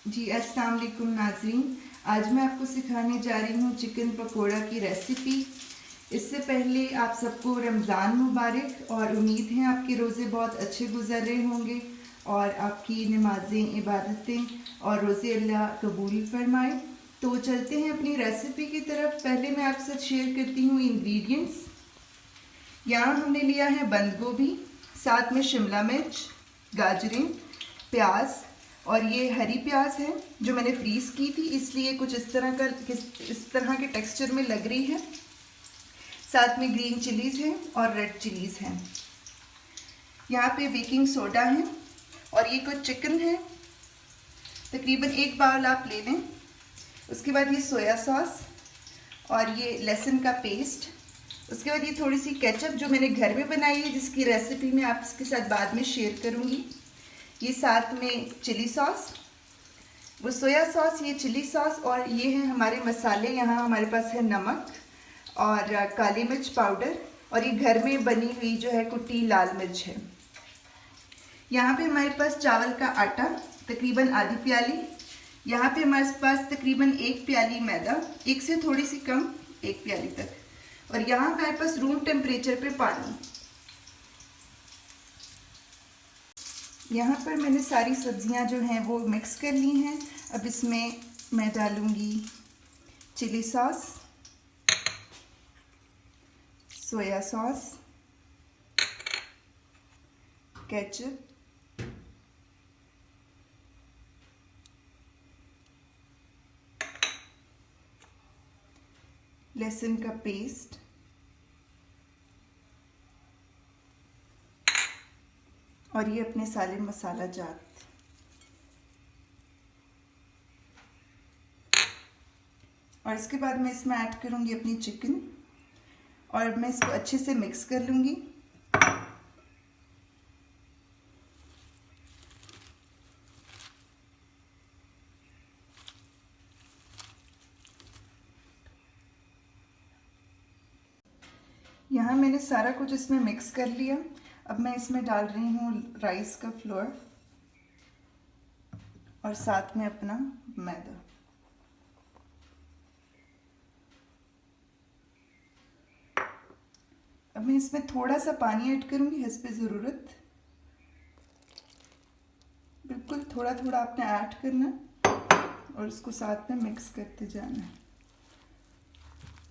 जी अस्सलाम वालेकुम नाज़रीन। आज मैं आपको सिखाने जा रही हूँ चिकन पकोड़ा की रेसिपी। इससे पहले आप सबको रमज़ान मुबारक और उम्मीद है आपके रोज़े बहुत अच्छे गुजर रहे होंगे और आपकी नमाज़ें, इबादतें और रोज़े अल्लाह कबूल फरमाए। तो चलते हैं अपनी रेसिपी की तरफ। पहले मैं आपके साथ शेयर करती हूँ इंग्रेडिएंट्स। यहाँ हमने लिया है बंद गोभी, साथ में शिमला मिर्च, गाजरें, प्याज और ये हरी प्याज है जो मैंने फ्रीज़ की थी, इसलिए कुछ इस तरह के टेक्सचर में लग रही है। साथ में ग्रीन चिलीज़ हैं और रेड चिलीज़ हैं। यहाँ पे बेकिंग सोडा है और ये कुछ चिकन है, तकरीबन 1 बाउल आप ले लें। उसके बाद ये सोया सॉस और ये लहसुन का पेस्ट। उसके बाद ये थोड़ी सी केचप जो मैंने घर में बनाई है, जिसकी रेसिपी मैं आपके साथ बाद में शेयर करूँगी। ये साथ में चिली सॉस, वो सोया सॉस, ये चिली सॉस और ये हैं हमारे मसाले। यहाँ हमारे पास है नमक और काली मिर्च पाउडर और ये घर में बनी हुई जो है कुटी लाल मिर्च है। यहाँ पे हमारे पास चावल का आटा तकरीबन आधी प्याली। यहाँ पे हमारे पास तकरीबन 1 प्याली मैदा, एक से थोड़ी सी कम, 1 प्याली तक। और यहाँ हमारे पास रूम टेम्परेचर पे पानी। यहाँ पर मैंने सारी सब्जियाँ जो हैं वो मिक्स कर ली हैं। अब इसमें मैं डालूँगी chilli sauce, soya sauce, ketchup, लहसुन का पेस्ट और ये अपने सारे मसाला जात। और इसके बाद मैं इसमें ऐड करूँगी अपनी चिकन और मैं इसको अच्छे से मिक्स कर लूँगी। यहाँ मैंने सारा कुछ इसमें मिक्स कर लिया। अब मैं इसमें डाल रही हूँ राइस का फ्लोर और साथ में अपना मैदा। अब मैं इसमें थोड़ा सा पानी ऐड करूँगी हस्बे ज़रूरत। बिल्कुल थोड़ा थोड़ा आपने ऐड करना और इसको साथ में मिक्स करते जाना है।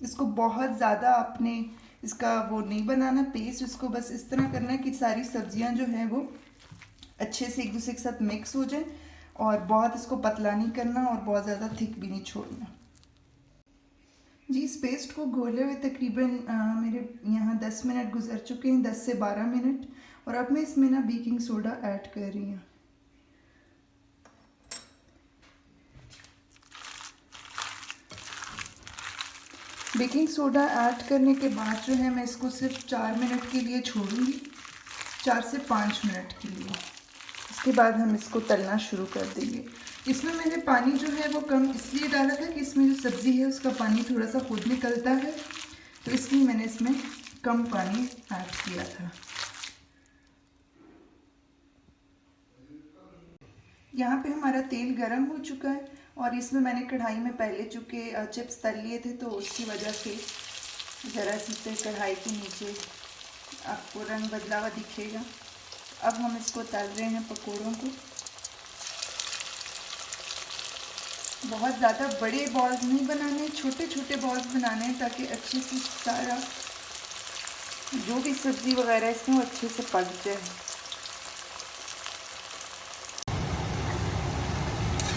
इसको बहुत ज़्यादा आपने इसका वो नहीं बनाना पेस्ट, इसको बस इस तरह करना है कि सारी सब्जियां जो हैं वो अच्छे से एक दूसरे के साथ मिक्स हो जाए और बहुत इसको पतला नहीं करना और बहुत ज़्यादा थिक भी नहीं छोड़ना। जी इस पेस्ट को घोले हुए तकरीबन मेरे यहाँ 10 मिनट गुजर चुके हैं, 10 से 12 मिनट। और अब मैं इसमें ना बेकिंग सोडा ऐड कर रही हूँ। बेकिंग सोडा ऐड करने के बाद जो है मैं इसको सिर्फ 4 मिनट के लिए छोड़ूंगी, 4 से 5 मिनट के लिए। इसके बाद हम इसको तलना शुरू कर देंगे। इसमें मैंने पानी जो है वो कम इसलिए डाला था कि इसमें जो सब्ज़ी है उसका पानी थोड़ा सा खुद निकलता है, तो इसलिए मैंने इसमें कम पानी ऐड किया था। यहाँ पे हमारा तेल गरम हो चुका है और इसमें मैंने कढ़ाई में पहले चूँकि चिप्स तल लिए थे, तो उसकी वजह से ज़रा सी कढ़ाई के नीचे आपको रंग बदला हुआ दिखेगा। अब हम इसको तल रहे हैं पकोड़ों को। बहुत ज़्यादा बड़े बॉल्स नहीं बनाने, छोटे छोटे बॉल्स बनाने हैं ताकि अच्छे से सारा जो भी सब्ज़ी वगैरह इसमें वो अच्छे से पक जाए।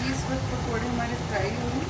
इस वक्त पकोड़े हमारे फ्राई हो गए।